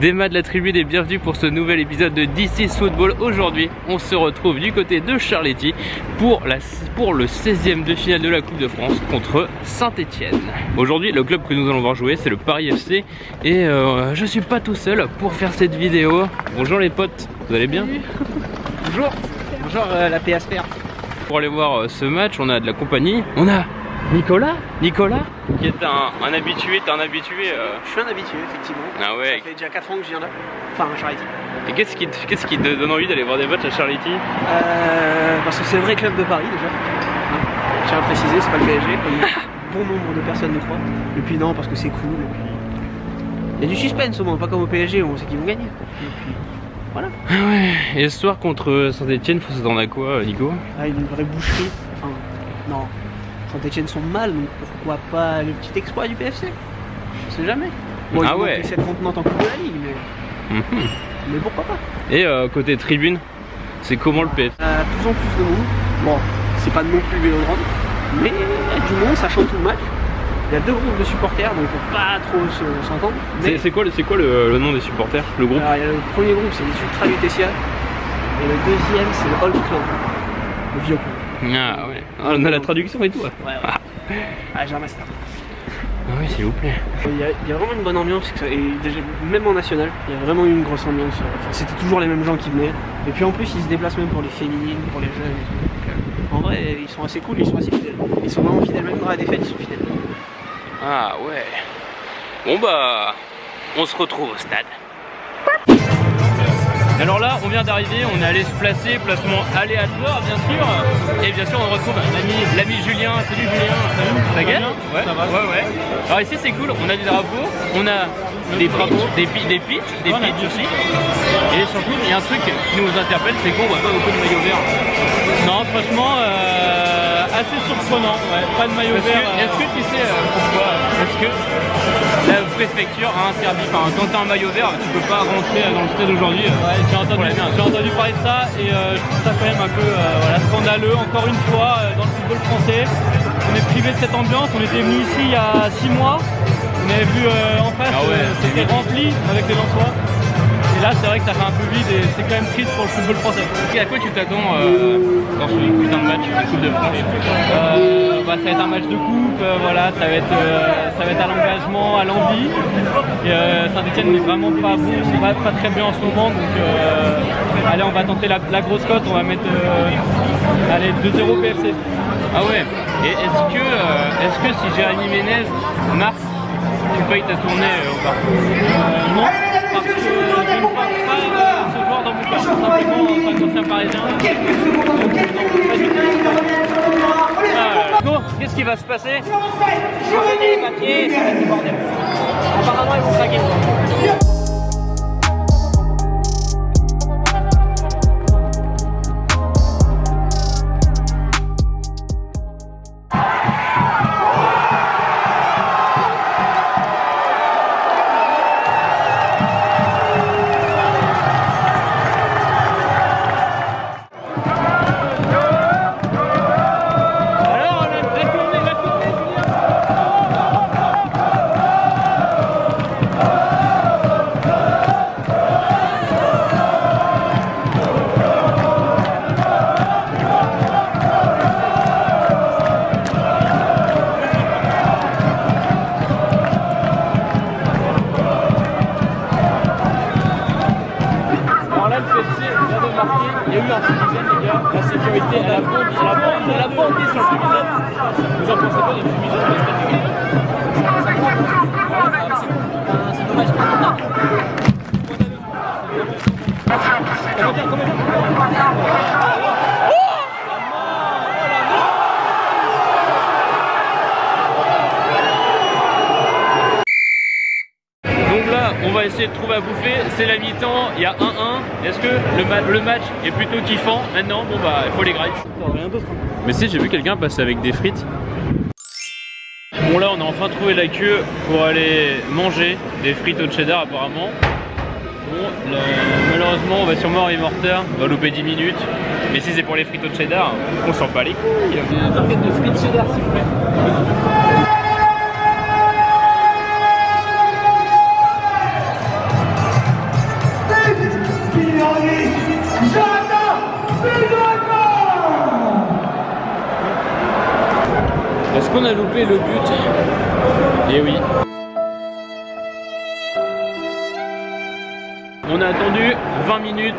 D'Emma de la Tribune et bienvenue pour ce nouvel épisode de This is Football. Aujourd'hui, on se retrouve du côté de Charléty pour le 16e de finale de la Coupe de France contre Saint-Etienne. Aujourd'hui, le club que nous allons voir jouer, c'est le Paris FC et je suis pas tout seul pour faire cette vidéo. Bonjour les potes, vous allez bien? Bonjour. Bonjour la PSPR. Pour aller voir ce match, on a de la compagnie. On a Nicolas qui est un habitué, t'es un habitué Je suis un habitué effectivement. Ah ouais. Ça fait déjà 4 ans que je viens là. Enfin à Charléty. Et qu'est-ce qui te donne envie d'aller voir des matchs à Charléty? Parce que c'est le vrai club de Paris déjà. Je tiens à préciser, c'est pas le PSG, comme bon nombre de personnes le croient. Et puis non, parce que c'est cool. Et puis... il y a du suspense au moins, pas comme au PSG où on sait qu'ils vont gagner. Et puis voilà. Ah ouais. Et ce soir contre Saint-Etienne, faut s'attendre à quoi, Nico? Ah, une vraie boucherie. Enfin, non. Saint-Etienne sont mal, donc pourquoi pas le petit exploit du PFC? On sait jamais. Bon, ah ouais. Cette contenante en Coupe de la Ligue, mais... mais pourquoi pas? Et côté tribune, c'est comment le PFC? Plus en plus de monde. Bon, c'est pas non plus Vélodrome, mais il y a du monde, ça chante tout le match. Il y a deux groupes de supporters, donc on peut pas trop s'entendre. C'est quoi le nom des supporters, le groupe? Alors, le premier groupe, c'est les Ultra Lutetia, et le deuxième, c'est le Old Club, le vieux club. Ah ouais, ah, on a la traduction et tout. Ouais. Ah, j'ai un master. Ah oui, s'il vous plaît. Il y a vraiment une bonne ambiance, et déjà, même en national, il y a vraiment eu une grosse ambiance. Enfin, c'était toujours les mêmes gens qui venaient. Et puis en plus, ils se déplacent même pour les féminines, pour les jeunes et tout. Donc, en vrai, ils sont assez cool, ils sont assez fidèles. Ils sont vraiment fidèles, même dans la défaite, ils sont fidèles. Ah ouais. Bon bah, on se retrouve au stade. Alors là, on vient d'arriver, on est allé se placer, placement aléatoire bien sûr. Et bien sûr, on retrouve l'ami Julien. Salut Julien. Salut. Ça gagne? Ouais. Ça va. Ouais. Alors ici c'est cool, on a des drapeaux, on a des drapeaux, des pitchs aussi. Et surtout, il y a un truc qui nous interpelle, c'est qu'on voit pas beaucoup de maillots verts. Non, franchement, assez surprenant, ouais. Pas de maillot vert. Est-ce que tu sais pourquoi? Parce que la préfecture a interdit, enfin quand t'as un maillot vert, tu peux pas rentrer dans le stade aujourd'hui. Ouais, j'ai entendu parler de ça et je trouve ça quand même un peu scandaleux. Encore une fois, dans le football français, on est privé de cette ambiance. On était venu ici il y a 6 mois. On avait vu en face, c'était rempli avec les Lensois. Et là, c'est vrai que ça fait un peu vide et c'est quand même triste pour le football français. Et à quoi tu t'attends dans ce putain de match de Coupe de France? Ça va être un match de coupe, voilà, ça va être à l'engagement, à l'envie. Saint-Etienne n'est vraiment pas bon, pas très bien en ce moment, donc allez, on va tenter la grosse cote, on va mettre 2-0 PFC. Ah ouais. Et est-ce que si Jérémy Ménez marque, tu payes ta tournée au parcours? Non, parce que je ne vois pas ce joueur dans mon cœur, simplement pas un ancien parisien. Qu'est-ce qui va se passer? Je vais donner les papiers et ça va être le bordel. Apparemment, ils vont craquer. Il y a eu un citoyen, les gars, la sécurité, elle a bondi sur le fumier. Vous en pensez quoi des fumées de la stade? C'est dommage, Donc là, on va essayer de trouver à bouffer. C'est la mi-temps, il y a 1-1. Est-ce que le match est plutôt kiffant? Maintenant, bon bah, il faut les grailles. Rien d'autre. Mais si, j'ai vu quelqu'un passer avec des frites. Bon là, on a enfin trouvé la queue pour aller manger des frites au cheddar apparemment. Bon, malheureusement, on va sûrement arriver en retard, on va louper 10 minutes. Mais si c'est pour les frites au cheddar, on s'en bat les couilles. Un target de frites cheddar, s'il vous plaît. a loupé le but? Eh oui. On a attendu 20 minutes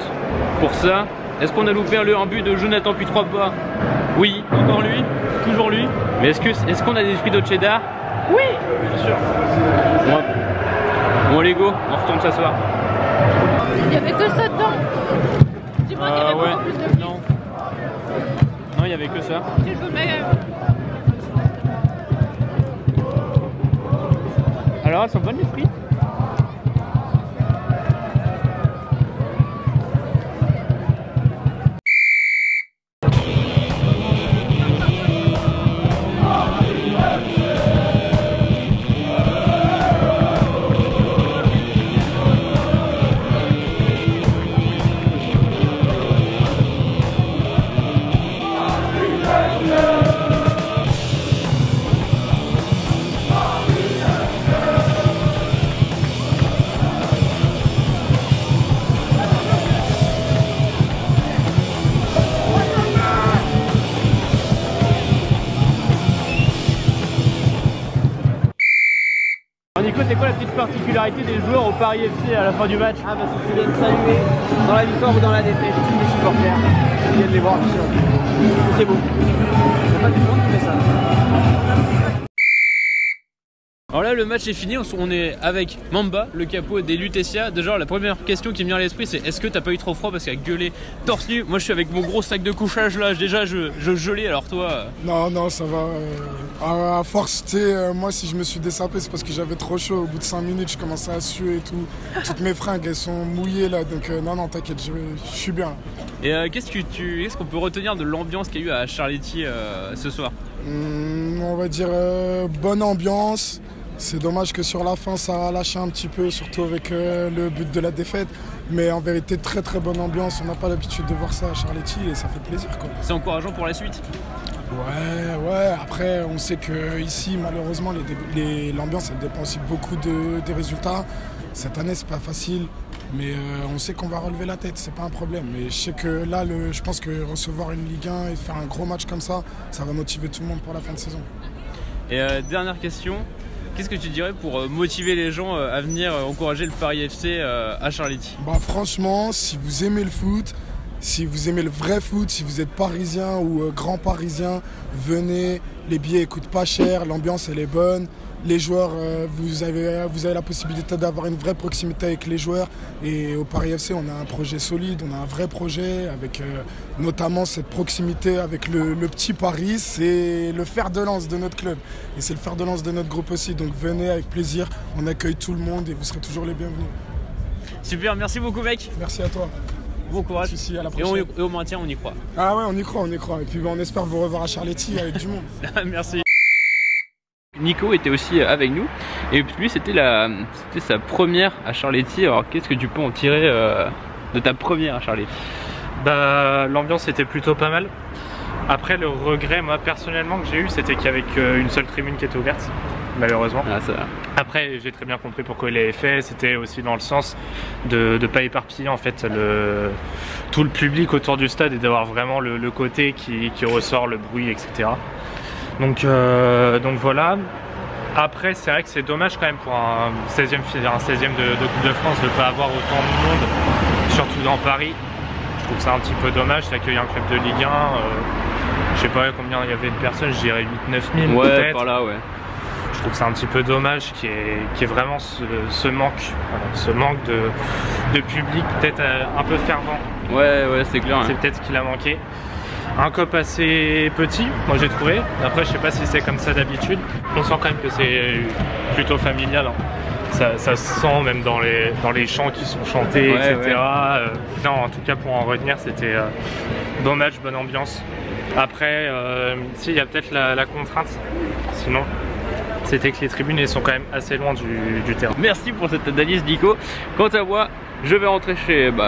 pour ça. Est-ce qu'on a loupé un but de Jonathan Puy-3-Pas? Oui, encore lui, toujours lui. Mais est-ce qu'on a des frites au cheddar? Oui, bien sûr. Bon les go, on retourne s'asseoir. Il y avait que ça dedans. Dis-moi qu'il y avait beaucoup plus de frites. Non, il n'y avait que ça. Si je vous mets... Alors, elles sont bonnes les frites? Nico, c'est quoi la petite particularité des joueurs au Paris FC à la fin du match? Ah bah c'est qu'ils viennent saluer dans la victoire ou dans la défaite, tous les supporters. Ils viennent les voir tout ça. C'est beau. Il n'y a pas tout le monde qui fait ça. Alors là le match est fini, on est avec Mamba, le capot des Lutetia. Déjà la première question qui me vient à l'esprit c'est est-ce que t'as pas eu trop froid parce qu'à gueuler torse nu? Moi je suis avec mon gros sac de couchage là, déjà je gelais, alors toi Non ça va, à force tu sais, moi si je me suis dessapé c'est parce que j'avais trop chaud, au bout de 5 minutes je commençais à suer et tout, toutes mes fringues elles sont mouillées là, donc non t'inquiète, je suis bien. Et qu'est-ce qu'on peut retenir de l'ambiance qu'il y a eu à Charletti ce soir? On va dire bonne ambiance. C'est dommage que sur la fin ça a lâché un petit peu, surtout avec le but de la défaite. Mais en vérité très bonne ambiance, on n'a pas l'habitude de voir ça à Charletti et ça fait plaisir quoi. C'est encourageant pour la suite? Ouais, après on sait que ici malheureusement l'ambiance elle dépend aussi beaucoup des résultats. Cette année c'est pas facile, mais on sait qu'on va relever la tête, c'est pas un problème. Mais je sais que là, je pense que recevoir une Ligue 1 et faire un gros match comme ça va motiver tout le monde pour la fin de saison. Et dernière question, qu'est-ce que tu dirais pour motiver les gens à venir encourager le Paris FC à Charletti? Bah franchement, si vous aimez le foot, si vous aimez le vrai foot, si vous êtes parisien ou grand parisien, venez, les billets coûtent pas cher, l'ambiance elle est bonne. Les joueurs, vous avez la possibilité d'avoir une vraie proximité avec les joueurs. Et au Paris FC, on a un projet solide, on a un vrai projet avec notamment cette proximité avec le petit Paris. C'est le fer de lance de notre club et c'est le fer de lance de notre groupe aussi. Donc venez avec plaisir, on accueille tout le monde et vous serez toujours les bienvenus. Super, merci beaucoup mec. Merci à toi. Bon courage. Si, à la prochaine. Et au maintien, on y croit. Ah ouais, on y croit. Et puis on espère vous revoir à Charletti avec du monde. Merci. Nico était aussi avec nous et lui c'était sa première à Charletti. Alors qu'est-ce que tu peux en tirer de ta première à Charletti? Bah l'ambiance était plutôt pas mal. Après le regret moi personnellement que j'ai eu c'était qu'il y avait qu'une seule tribune qui était ouverte malheureusement. Ah, ça... Après j'ai très bien compris pourquoi il l'avait fait, c'était aussi dans le sens de ne pas éparpiller en fait tout le public autour du stade et d'avoir vraiment le côté qui ressort, le bruit etc. Donc voilà. Après c'est vrai que c'est dommage quand même pour un 16e de Coupe de France de ne pas avoir autant de monde, surtout dans Paris. Je trouve ça un petit peu dommage d'accueillir un club de Ligue 1. Je sais pas combien il y avait de personnes, je dirais 8-9 000 ouais, peut-être. par là, ouais. Je trouve ça un petit peu dommage qu'il y ait vraiment ce manque de public peut-être un peu fervent. Ouais, c'est clair. C'est peut-être ce qu'il a manqué. Un COP assez petit, moi j'ai trouvé. Après, je sais pas si c'est comme ça d'habitude. On sent quand même que c'est plutôt familial. Hein. Ça se sent même dans les chants qui sont chantés, etc. Ouais. Non, en tout cas, pour en retenir, c'était bon match, bonne ambiance. Après, si, il y a peut-être la contrainte. Sinon, c'était que les tribunes elles sont quand même assez loin du terrain. Merci pour cette analyse, Nico. Quant à moi, je vais rentrer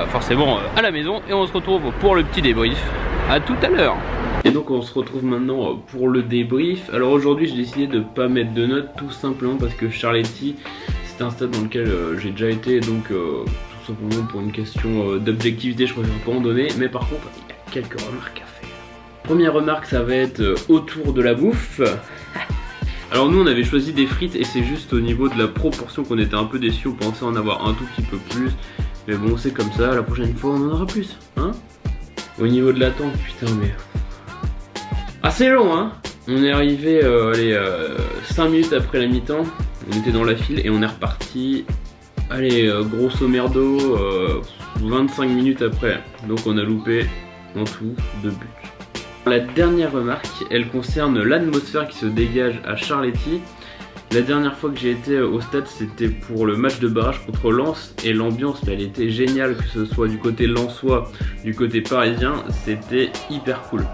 forcément à la maison et on se retrouve pour le petit débrief. À tout à l'heure. Et donc on se retrouve maintenant pour le débrief. Alors aujourd'hui j'ai décidé de ne pas mettre de notes tout simplement parce que Charletti c'est un stade dans lequel j'ai déjà été, donc tout simplement pour une question d'objectivité je préfère pas en donner. Mais par contre il y a quelques remarques à faire. Première remarque, ça va être autour de la bouffe. Alors nous on avait choisi des frites et c'est juste au niveau de la proportion qu'on était un peu déçus, on pensait en avoir un tout petit peu plus. Mais bon c'est comme ça, la prochaine fois on en aura plus, hein. Au niveau de l'attente, putain mais... assez long hein. On est arrivé 5 minutes après la mi-temps, on était dans la file et on est reparti, allez grosso merdo 25 minutes après. Donc on a loupé en tout 2 buts. La dernière remarque, elle concerne l'atmosphère qui se dégage à Charléty. La dernière fois que j'ai été au stade, c'était pour le match de barrage contre Lens et l'ambiance, elle était géniale, que ce soit du côté lensois, du côté parisien, c'était hyper cool.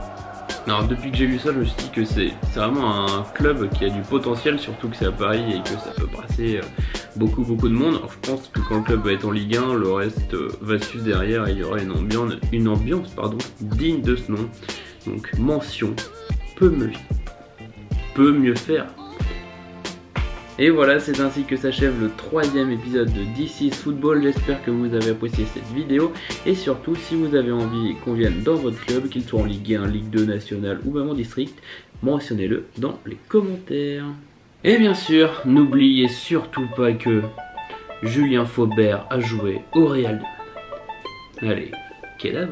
Alors depuis que j'ai vu ça, je me suis dit que c'est vraiment un club qui a du potentiel, surtout que c'est à Paris et que ça peut brasser beaucoup de monde. Alors, je pense que quand le club va être en Ligue 1, le reste va suivre derrière et il y aura une ambiance digne de ce nom. Donc mention, peut mieux faire. Et voilà, c'est ainsi que s'achève le 3e épisode de This is Football. J'espère que vous avez apprécié cette vidéo. Et surtout, si vous avez envie qu'on vienne dans votre club, qu'il soit en Ligue 1, Ligue 2 nationale ou même en district, mentionnez-le dans les commentaires. Et bien sûr, n'oubliez surtout pas que Julien Faubert a joué au Real de Madrid. Allez, que la